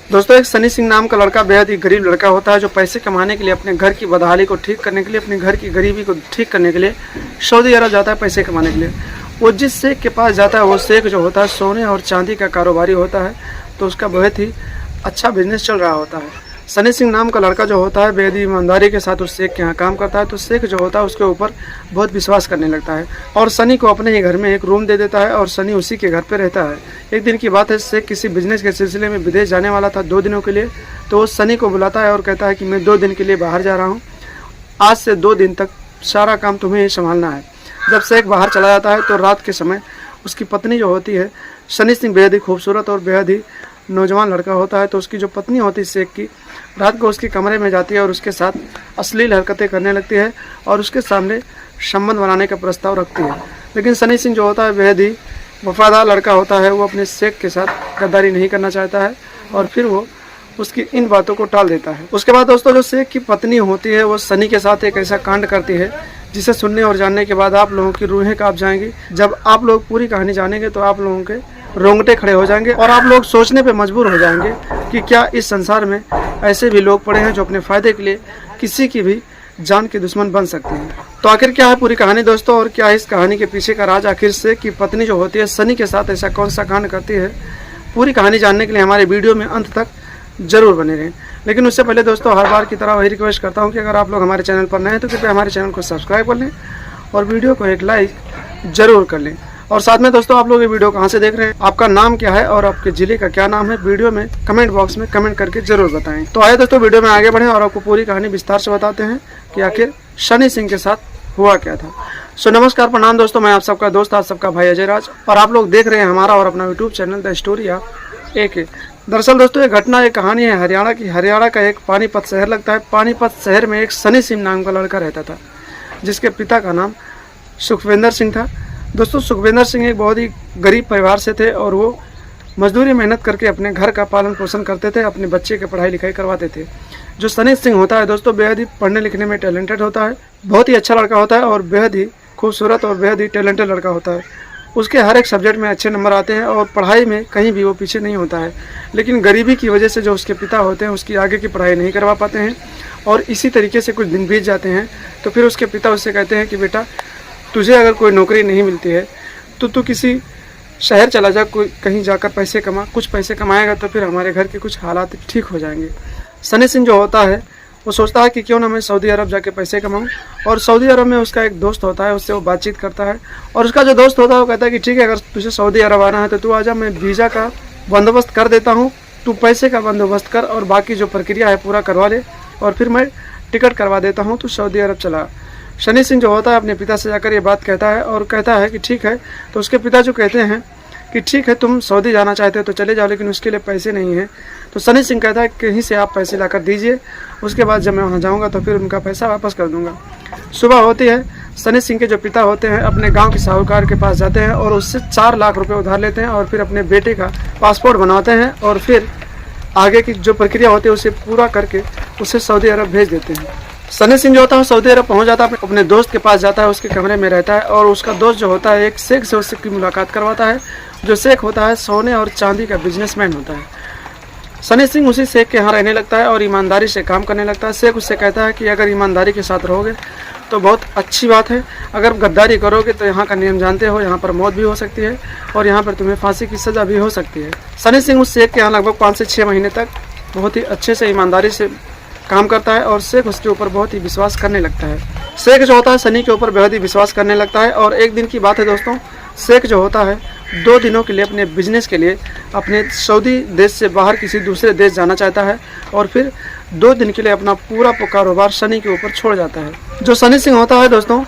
दोस्तों, एक सनी सिंह नाम का लड़का बेहद ही गरीब लड़का होता है जो पैसे कमाने के लिए, अपने घर की बदहाली को ठीक करने के लिए, अपने घर की गरीबी को ठीक करने के लिए सऊदी अरब जाता है पैसे कमाने के लिए। वो जिस शेख के पास जाता है वो शेख जो होता है सोने और चांदी का कारोबारी होता है, तो उसका बहुत ही अच्छा बिजनेस चल रहा होता है। सनी सिंह नाम का लड़का जो होता है बेहद ही ईमानदारी के साथ उस शेख के यहाँ काम करता है, तो शेख जो होता है उसके ऊपर बहुत विश्वास करने लगता है और सनी को अपने ही घर में एक रूम दे देता है और सनी उसी के घर पे रहता है। एक दिन की बात है, शेख किसी बिजनेस के सिलसिले में विदेश जाने वाला था 2 दिनों के लिए, तो वो सनी को बुलाता है और कहता है कि मैं 2 दिन के लिए बाहर जा रहा हूँ, आज से 2 दिन तक सारा काम तुम्हें ही संभालना है। जब शेख बाहर चला जाता है तो रात के समय उसकी पत्नी जो होती है, सनी सिंह बेहद ही खूबसूरत और बेहद ही नौजवान लड़का होता है, तो उसकी जो पत्नी होती है शेख की, रात को उसके कमरे में जाती है और उसके साथ अश्लील हरकतें करने लगती है और उसके सामने संबंध बनाने का प्रस्ताव रखती है। लेकिन सनी सिंह जो होता है बेहद ही वफादार लड़का होता है, वो अपने शेख के साथ गद्दारी नहीं करना चाहता है और फिर वो उसकी इन बातों को टाल देता है। उसके बाद दोस्तों, जो शेख की पत्नी होती है वो सनी के साथ एक ऐसा कांड करती है जिसे सुनने और जानने के बाद आप लोगों की रूहें कांप जाएंगी। जब आप लोग पूरी कहानी जानेंगे तो आप लोगों के रोंगटे खड़े हो जाएंगे और आप लोग सोचने पे मजबूर हो जाएंगे कि क्या इस संसार में ऐसे भी लोग पड़े हैं जो अपने फायदे के लिए किसी की भी जान के दुश्मन बन सकते हैं। तो आखिर क्या है पूरी कहानी दोस्तों, और क्या इस कहानी के पीछे का राज, आखिर शेख की पत्नी जो होती है सनी के साथ ऐसा कौन सा कांड करती है, पूरी कहानी जानने के लिए हमारे वीडियो में अंत तक जरूर बने रहें। लेकिन उससे पहले दोस्तों, हर बार की तरह वही रिक्वेस्ट करता हूँ कि अगर आप लोग हमारे चैनल पर नए हैं तो कृपया हमारे चैनल को सब्सक्राइब कर लें और वीडियो को एक लाइक जरूर कर लें। और साथ में दोस्तों, आप लोग ये वीडियो कहाँ से देख रहे हैं, आपका नाम क्या है और आपके जिले का क्या नाम है, वीडियो में कमेंट बॉक्स में कमेंट करके जरूर बताएं। तो आइए दोस्तों, वीडियो में आगे बढ़ें और आपको पूरी कहानी विस्तार से बताते हैं कि आखिर सनी सिंह के साथ हुआ क्या था। सो नमस्कार, प्रणाम दोस्तों, मैं आप सबका दोस्त, आप सबका भाई अजय राज, और आप लोग देख रहे हैं हमारा और अपना YouTube channel the story of AK। दरअसल दोस्तों, ये घटना, एक कहानी है हरियाणा की। हरियाणा का एक पानीपत शहर लगता है। पानीपत शहर में एक सनी सिंह नाम का लड़का रहता था जिसके पिता का नाम सुखविंदर सिंह था। दोस्तों, सुखविंदर सिंह एक बहुत ही गरीब परिवार से थे और वो मजदूरी मेहनत करके अपने घर का पालन पोषण करते थे, अपने बच्चे की पढ़ाई लिखाई करवाते थे। जो सनी सिंह होता है दोस्तों, बेहद ही पढ़ने लिखने में टैलेंटेड होता है, बहुत ही अच्छा लड़का होता है और बेहद ही खूबसूरत और बेहद ही टैलेंटेड लड़का होता है। उसके हर एक सब्जेक्ट में अच्छे नंबर आते हैं और पढ़ाई में कहीं भी वो पीछे नहीं होता है। लेकिन गरीबी की वजह से जो उसके पिता होते हैं उसकी आगे की पढ़ाई नहीं करवा पाते हैं और इसी तरीके से कुछ दिन बीत जाते हैं। तो फिर उसके पिता उससे कहते हैं कि बेटा, तुझे अगर कोई नौकरी नहीं मिलती है तो तू किसी शहर चला जा, कोई कहीं जाकर पैसे कमा, कुछ पैसे कमाएगा तो फिर हमारे घर के कुछ हालात ठीक हो जाएंगे। सनी सिंह जो होता है वो सोचता है कि क्यों ना मैं सऊदी अरब जाके पैसे कमाऊं, और सऊदी अरब में उसका एक दोस्त होता है, उससे वो बातचीत करता है और उसका जो दोस्त होता है वो कहता है कि ठीक है, अगर तुझे सऊदी अरब आना है तो तू आजा, मैं वीज़ा का बंदोबस्त कर देता हूँ, तू पैसे का बंदोबस्त कर और बाकी जो प्रक्रिया है पूरा करवा ले और फिर मैं टिकट करवा देता हूँ, तू सऊदी अरब चला। सनी सिंह जो होता है अपने पिता से जाकर ये बात कहता है और कहता है कि ठीक है। तो उसके पिता जो कहते हैं कि ठीक है, तुम सऊदी जाना चाहते हो तो चले जाओ, लेकिन उसके लिए पैसे नहीं हैं। तो सनी सिंह कहता है कहीं से आप पैसे लाकर दीजिए, उसके बाद जब मैं वहाँ जाऊँगा तो फिर उनका पैसा वापस कर दूँगा। सुबह होती है, सनी सिंह के जो पिता होते हैं अपने गांव के साहूकार के पास जाते हैं और उससे 4 लाख रुपए उधार लेते हैं और फिर अपने बेटे का पासपोर्ट बनवाते हैं और फिर आगे की जो प्रक्रिया होती है उसे पूरा करके उसे सऊदी अरब भेज देते हैं। सनी सिंह जो होता है सऊदी अरब पहुंच जाता है, अपने दोस्त के पास जाता है, उसके कमरे में रहता है और उसका दोस्त जो होता है एक शेख से उसकी मुलाकात करवाता है। जो शेख होता है सोने और चांदी का बिजनेसमैन होता है। सनी सिंह उसी शेख के यहाँ रहने लगता है और ईमानदारी से काम करने लगता है। शेख उससे कहता है कि अगर ईमानदारी के साथ रहोगे तो बहुत अच्छी बात है, अगर गद्दारी करोगे तो यहाँ का नियम जानते हो, यहाँ पर मौत भी हो सकती है और यहाँ पर तुम्हें फांसी की सज़ा भी हो सकती है। सनी सिंह उस शेख के यहाँ लगभग 5 से 6 महीने तक बहुत ही अच्छे से ईमानदारी से काम करता है और शेख उसके ऊपर बहुत ही विश्वास करने लगता है। शेख जो होता है सनी के ऊपर बेहद ही विश्वास करने लगता है और एक दिन की बात है दोस्तों, शेख जो होता है 2 दिनों के लिए अपने बिजनेस के लिए अपने सऊदी देश से बाहर किसी दूसरे देश जाना चाहता है और फिर 2 दिन के लिए अपना पूरा कारोबार सनी के ऊपर छोड़ जाता है। जो सनी सिंह होता है दोस्तों,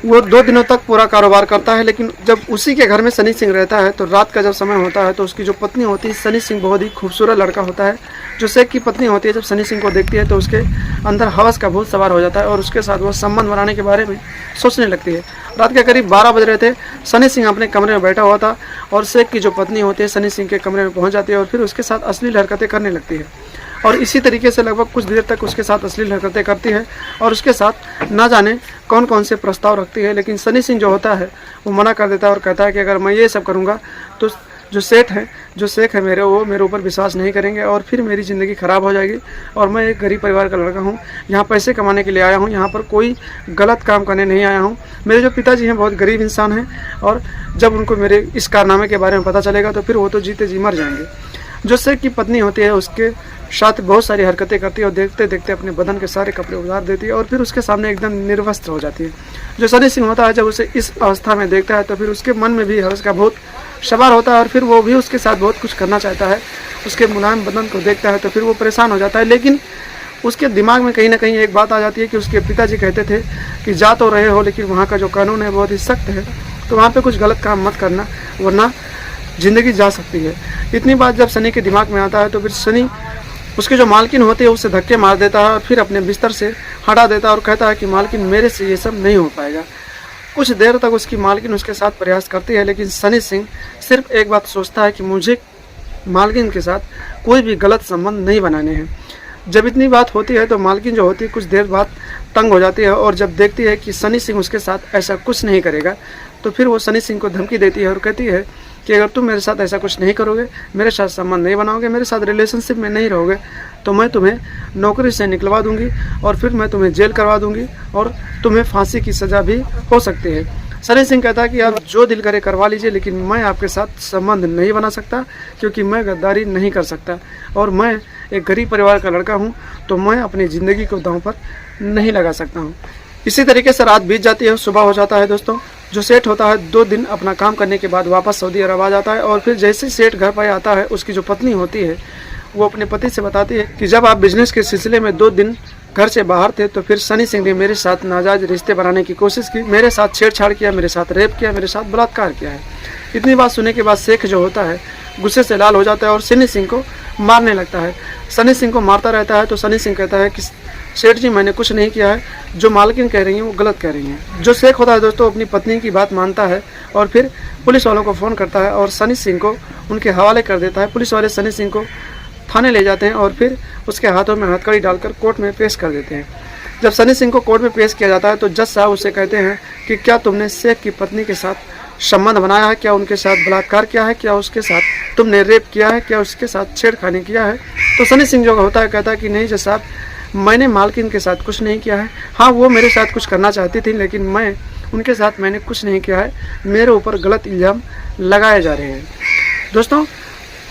वो 2 दिनों तक पूरा कारोबार करता है, लेकिन जब उसी के घर में सनी सिंह रहता है तो रात का जब समय होता है तो उसकी जो पत्नी होती है, सनी सिंह बहुत ही खूबसूरत लड़का होता है, जो शेख की पत्नी होती है, जब सनी सिंह को देखती है तो उसके अंदर हवस का भूत सवार हो जाता है और उसके साथ वो संबंध बनाने के बारे में सोचने लगती है। रात के करीब 12 बज रहे थे, सनी सिंह अपने कमरे में बैठा हुआ था और शेख की जो पत्नी होती है सनी सिंह के कमरे में पहुँच जाती है और फिर उसके साथ अश्लील हरकतें करने लगती है और इसी तरीके से लगभग कुछ देर तक उसके साथ अश्लील हरकतें करती है और उसके साथ ना जाने कौन कौन से प्रस्ताव रखती है। लेकिन सनी सिंह जो होता है वो मना कर देता है और कहता है कि अगर मैं ये सब करूँगा तो जो शेख है मेरे, वो मेरे ऊपर विश्वास नहीं करेंगे और फिर मेरी ज़िंदगी ख़राब हो जाएगी। और मैं एक गरीब परिवार का लड़का हूँ, यहाँ पैसे कमाने के लिए आया हूँ, यहाँ पर कोई गलत काम करने नहीं आया हूँ। मेरे जो पिताजी हैं बहुत गरीब इंसान हैं और जब उनको मेरे इस कारनामे के बारे में पता चलेगा तो फिर वो तो जीते जी मर जाएंगे। जो शेख की पत्नी होती है उसके साथ बहुत सारी हरकतें करती है और देखते देखते अपने बदन के सारे कपड़े उतार देती है और फिर उसके सामने एकदम निर्वस्त्र हो जाती है। जो सनी सिंह होता है जब उसे इस अवस्था में देखता है तो फिर उसके मन में भी हर्ष का बहुत सवार होता है और फिर वो भी उसके साथ बहुत कुछ करना चाहता है। उसके मुलायम बदन को देखता है तो फिर वो परेशान हो जाता है, लेकिन उसके दिमाग में कहीं ना कहीं एक बात आ जाती है कि उसके पिताजी कहते थे कि जा तो रहे हो लेकिन वहाँ का जो कानून है बहुत ही सख्त है, तो वहाँ पे कुछ गलत काम मत करना वरना ज़िंदगी जा सकती है। इतनी बात जब सनी के दिमाग में आता है तो फिर सनी उसके जो मालकिन होती है उससे धक्के मार देता है और फिर अपने बिस्तर से हटा देता है और कहता है कि मालकिन मेरे से ये सब नहीं हो पाएगा। कुछ देर तक उसकी मालकिन उसके साथ प्रयास करती है, लेकिन सनी सिंह सिर्फ एक बात सोचता है कि मुझे मालकिन के साथ कोई भी गलत संबंध नहीं बनाने हैं। जब इतनी बात होती है तो मालकिन जो होती है कुछ देर बाद तंग हो जाती है और जब देखती है कि सनी सिंह उसके साथ ऐसा कुछ नहीं करेगा तो फिर वो सनी सिंह को धमकी देती है और कहती है कि अगर तुम मेरे साथ ऐसा कुछ नहीं करोगे, मेरे साथ संबंध नहीं बनाओगे, मेरे साथ रिलेशनशिप में नहीं रहोगे तो मैं तुम्हें नौकरी से निकलवा दूंगी और फिर मैं तुम्हें जेल करवा दूंगी और तुम्हें फांसी की सज़ा भी हो सकती है। सनी सिंह कहता है कि आप जो दिल करे करवा लीजिए, लेकिन मैं आपके साथ संबंध नहीं बना सकता क्योंकि मैं गद्दारी नहीं कर सकता और मैं एक गरीब परिवार का लड़का हूँ, तो मैं अपनी ज़िंदगी को दांव पर नहीं लगा सकता हूँ। इसी तरीके से रात बीत जाती है, सुबह हो जाता है दोस्तों। जो सेठ होता है 2 दिन अपना काम करने के बाद वापस सऊदी अरब आ जाता है और फिर जैसे सेठ घर पर आता है उसकी जो पत्नी होती है वो अपने पति से बताती है कि जब आप बिजनेस के सिलसिले में 2 दिन घर से बाहर थे तो फिर सनी सिंह ने मेरे साथ नाजायज रिश्ते बनाने की कोशिश की, मेरे साथ छेड़छाड़ किया, मेरे साथ रेप किया, मेरे साथ बलात्कार किया है। इतनी बात सुनने के बाद शेख जो होता है गुस्से से लाल हो जाता है और सनी सिंह को मारने लगता है। सनी सिंह को मारता रहता है तो सनी सिंह कहता है कि सेठ जी मैंने कुछ नहीं किया है, जो मालकिन कह रही हैं वो गलत कह रही हैं। जो शेख होता है दोस्तों अपनी पत्नी की बात मानता है और फिर पुलिस वालों को फ़ोन करता है और सनी सिंह को उनके हवाले कर देता है। पुलिस वाले सनी सिंह को थाने ले जाते हैं और फिर उसके हाथों में हथकड़ी डालकर कोर्ट में पेश कर देते हैं। जब सनी सिंह को कोर्ट में पेश किया जाता है तो जज साहब उससे कहते हैं कि क्या तुमने शेख की पत्नी के साथ संबंध बनाया है, क्या उनके साथ बलात्कार किया है, क्या उसके साथ तुमने रेप किया है, क्या उसके साथ छेड़खानी किया है। तो सनी सिंह जो होता है कहता है कि नहीं जज साहब, मैंने मालकिन के साथ कुछ नहीं किया है। हाँ वो मेरे साथ कुछ करना चाहती थी लेकिन मैं उनके साथ मैंने कुछ नहीं किया है, मेरे ऊपर गलत इल्ज़ाम लगाए जा रहे हैं। दोस्तों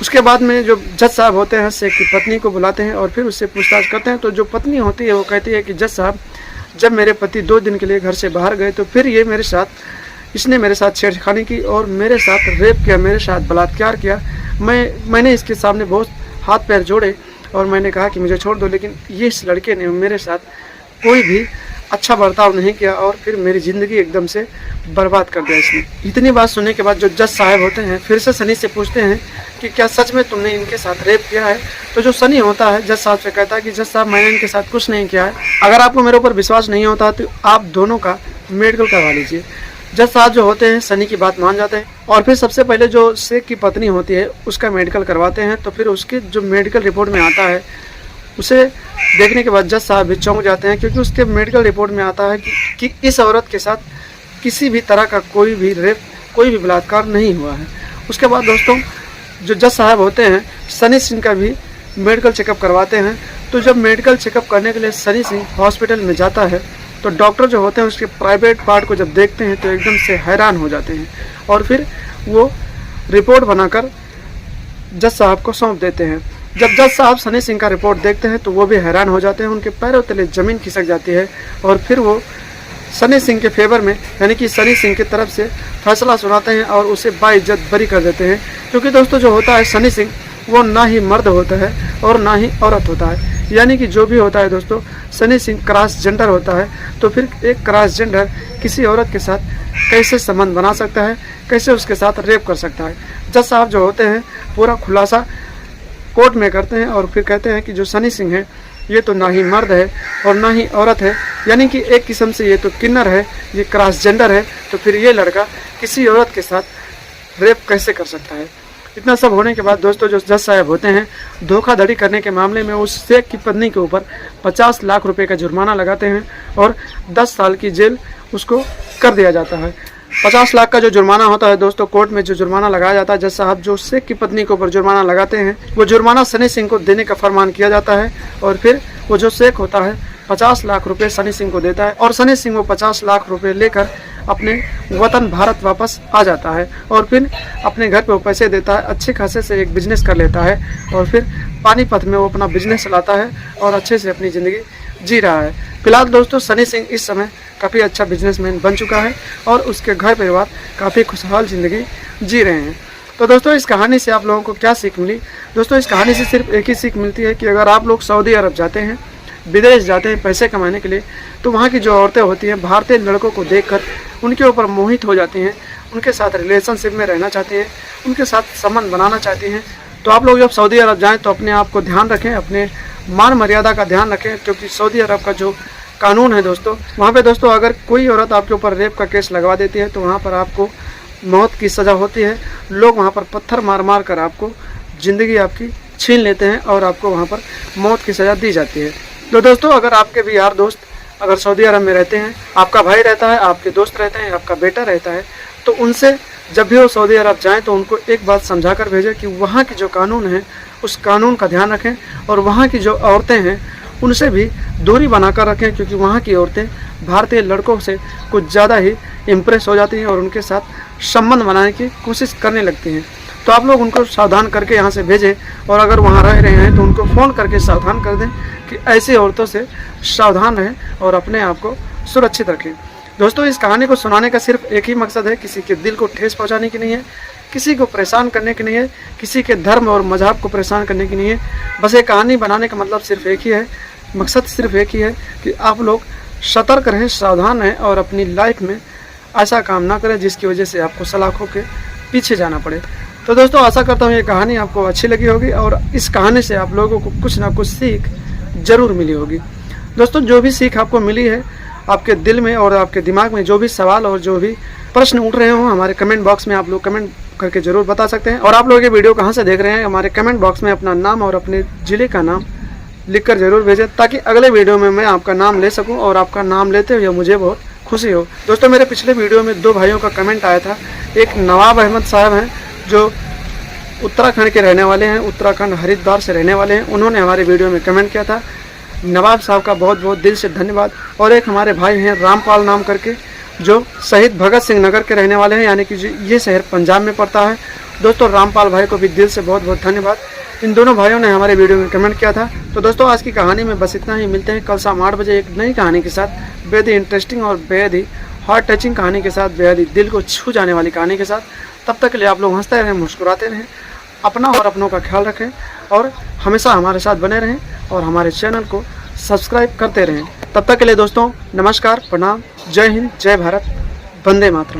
उसके बाद में जो जज साहब होते हैं शेख की पत्नी को बुलाते हैं और फिर उससे पूछताछ करते हैं। तो जो पत्नी होती है वो कहती है कि जज साहब जब मेरे पति 2 दिन के लिए घर से बाहर गए तो फिर इसने मेरे साथ छेड़खानी की और मेरे साथ रेप किया, मेरे साथ बलात्कार किया। मैंने इसके सामने बहुत हाथ पैर जोड़े और मैंने कहा कि मुझे छोड़ दो, लेकिन ये इस लड़के ने मेरे साथ कोई भी अच्छा बर्ताव नहीं किया और फिर मेरी ज़िंदगी एकदम से बर्बाद कर दिया इसने। इतनी बात सुनने के बाद जो जज साहब होते हैं फिर से सनी से पूछते हैं कि क्या सच में तुमने इनके साथ रेप किया है। तो जो सनी होता है जज साहब से कहता है कि जज साहब मैंने इनके साथ कुछ नहीं किया है, अगर आपको मेरे ऊपर विश्वास नहीं होता तो आप दोनों का मेडिकल करवा लीजिए। जज साहब जो होते हैं सनी की बात मान जाते हैं और फिर सबसे पहले जो शेख की पत्नी होती है उसका मेडिकल करवाते हैं। तो फिर उसके जो मेडिकल रिपोर्ट में आता है उसे देखने के बाद जज साहब भी चौंक जाते हैं क्योंकि उसके मेडिकल रिपोर्ट में आता है कि इस औरत के साथ किसी भी तरह का कोई भी रेप, कोई भी बलात्कार नहीं हुआ है। उसके बाद दोस्तों जो जज साहब होते हैं सनी सिंह का भी मेडिकल चेकअप करवाते हैं। तो जब मेडिकल चेकअप करने के लिए सनी सिंह हॉस्पिटल में जाता है तो डॉक्टर जो होते हैं उसके प्राइवेट पार्ट को जब देखते हैं तो एकदम से हैरान हो जाते हैं और फिर वो रिपोर्ट बनाकर जज साहब को सौंप देते हैं। जब जज साहब सनी सिंह का रिपोर्ट देखते हैं तो वो भी हैरान हो जाते हैं, उनके पैरों तले ज़मीन खिसक जाती है और फिर वो सनी सिंह के फेवर में यानी कि सनी सिंह की तरफ से फैसला सुनाते हैं और उसे बाइज्जत बरी कर देते हैं। क्योंकि दोस्तों जो होता है सनी सिंह वो ना ही मर्द होता है और ना ही औरत होता है, यानी कि जो भी होता है दोस्तों सनी सिंह क्रॉस जेंडर होता है। तो फिर एक क्रॉस जेंडर किसी औरत के साथ कैसे संबंध बना सकता है, कैसे उसके साथ रेप कर सकता है। जज साहब जो होते हैं पूरा खुलासा कोर्ट में करते हैं और फिर कहते हैं कि जो सनी सिंह है ये तो ना ही मर्द है और ना ही औरत है, यानी कि एक किस्म से ये तो किन्नर है, ये क्रॉस जेंडर है। तो फिर ये लड़का किसी औरत के साथ रेप कैसे कर सकता है। इतना सब होने के बाद दोस्तों जो जज साहब होते हैं धोखाधड़ी करने के मामले में उस शेख की पत्नी के ऊपर 50 लाख रुपए का जुर्माना लगाते हैं और 10 साल की जेल उसको कर दिया जाता है। 50 लाख का जो जुर्माना होता है दोस्तों, कोर्ट में जो जुर्माना लगाया जाता है, जज साहब जो शेख की पत्नी के ऊपर जुर्माना लगाते हैं, वो जुर्माना सनी सिंह को देने का फरमान किया जाता है। और फिर वो जो शेख होता है 50 लाख रुपए सनी सिंह को देता है और सनी सिंह वो 50 लाख रुपए लेकर अपने वतन भारत वापस आ जाता है और फिर अपने घर पे वो पैसे देता है, अच्छे खासे से एक बिजनेस कर लेता है और फिर पानीपत में वो अपना बिजनेस चलाता है और अच्छे से अपनी ज़िंदगी जी रहा है। फिलहाल दोस्तों सनी सिंह इस समय काफ़ी अच्छा बिजनेसमैन बन चुका है और उसके घर परिवार काफ़ी खुशहाल ज़िंदगी जी रहे हैं। तो दोस्तों इस कहानी से आप लोगों को क्या सीख मिली? दोस्तों इस कहानी से सिर्फ एक ही सीख मिलती है कि अगर आप लोग सऊदी अरब जाते हैं, विदेश जाते हैं पैसे कमाने के लिए, तो वहाँ की जो औरतें होती हैं भारतीय लड़कों को देखकर उनके ऊपर मोहित हो जाती हैं, उनके साथ रिलेशनशिप में रहना चाहती हैं, उनके साथ संबंध बनाना चाहती हैं। तो आप लोग जब सऊदी अरब जाएं तो अपने आप को ध्यान रखें, अपने मान मर्यादा का ध्यान रखें, क्योंकि सऊदी अरब का जो कानून है दोस्तों, वहाँ पे दोस्तों अगर कोई औरत आपके ऊपर रेप का केस लगवा देती है तो वहाँ पर आपको मौत की सज़ा होती है। लोग वहाँ पर पत्थर मार मार कर आपको ज़िंदगी आपकी छीन लेते हैं और आपको वहाँ पर मौत की सज़ा दी जाती है। तो दोस्तों अगर आपके भी यार दोस्त अगर सऊदी अरब में रहते हैं, आपका भाई रहता है, आपके दोस्त रहते हैं, आपका बेटा रहता है, तो उनसे जब भी वो सऊदी अरब जाएं तो उनको एक बात समझा कर भेजें कि वहाँ की जो कानून है उस कानून का ध्यान रखें और वहाँ की जो औरतें हैं उनसे भी दूरी बनाकर रखें, क्योंकि वहाँ की औरतें भारतीय लड़कों से कुछ ज़्यादा ही इम्प्रेस हो जाती हैं और उनके साथ संबंध बनाने की कोशिश करने लगती हैं। तो आप लोग उनको सावधान करके यहाँ से भेजें और अगर वहाँ रह रहे हैं तो उनको फ़ोन करके सावधान कर दें कि ऐसी औरतों से सावधान रहें और अपने आप को सुरक्षित रखें। दोस्तों इस कहानी को सुनाने का सिर्फ एक ही मकसद है, किसी के दिल को ठेस पहुँचाने की नहीं है, किसी को परेशान करने की नहीं है, किसी के धर्म और मजहब को परेशान करने की नहीं है। बस ये कहानी बनाने का मतलब सिर्फ एक ही है, मकसद सिर्फ एक ही है कि आप लोग सतर्क रहें, सावधान रहें और अपनी लाइफ में ऐसा काम ना करें जिसकी वजह से आपको सलाखों के पीछे जाना पड़े। तो दोस्तों आशा करता हूँ ये कहानी आपको अच्छी लगी होगी और इस कहानी से आप लोगों को कुछ ना कुछ सीख ज़रूर मिली होगी। दोस्तों जो भी सीख आपको मिली है, आपके दिल में और आपके दिमाग में जो भी सवाल और जो भी प्रश्न उठ रहे हों, हमारे कमेंट बॉक्स में आप लोग कमेंट करके ज़रूर बता सकते हैं। और आप लोग ये वीडियो कहाँ से देख रहे हैं, हमारे कमेंट बॉक्स में अपना नाम और अपने ज़िले का नाम लिखकर ज़रूर भेजें, ताकि अगले वीडियो में मैं आपका नाम ले सकूं और आपका नाम लेते हुए मुझे बहुत खुशी हो। दोस्तों मेरे पिछले वीडियो में 2 भाइयों का कमेंट आया था। एक नवाब अहमद साहब हैं जो उत्तराखंड के रहने वाले हैं, उत्तराखंड हरिद्वार से रहने वाले हैं, उन्होंने हमारे वीडियो में कमेंट किया था। नवाब साहब का बहुत बहुत दिल से धन्यवाद। और एक हमारे भाई हैं रामपाल नाम करके, जो शहीद भगत सिंह नगर के रहने वाले हैं, यानी कि ये शहर पंजाब में पड़ता है। दोस्तों रामपाल भाई को भी दिल से बहुत बहुत धन्यवाद। इन दोनों भाइयों ने हमारे वीडियो में कमेंट किया था। तो दोस्तों आज की कहानी में बस इतना ही। मिलते हैं कल शाम 8 बजे एक नई कहानी के साथ, बेहद ही इंटरेस्टिंग और बेहद ही हार्ट टचिंग कहानी के साथ, बेहद ही दिल को छू जाने वाली कहानी के साथ। तब तक के लिए आप लोग हंसते रहें, मुस्कुराते रहें, अपना और अपनों का ख्याल रखें और हमेशा हमारे साथ बने रहें और हमारे चैनल को सब्सक्राइब करते रहें। तब तक के लिए दोस्तों नमस्कार, प्रणाम, जय हिंद, जय भारत, वंदे मातरम।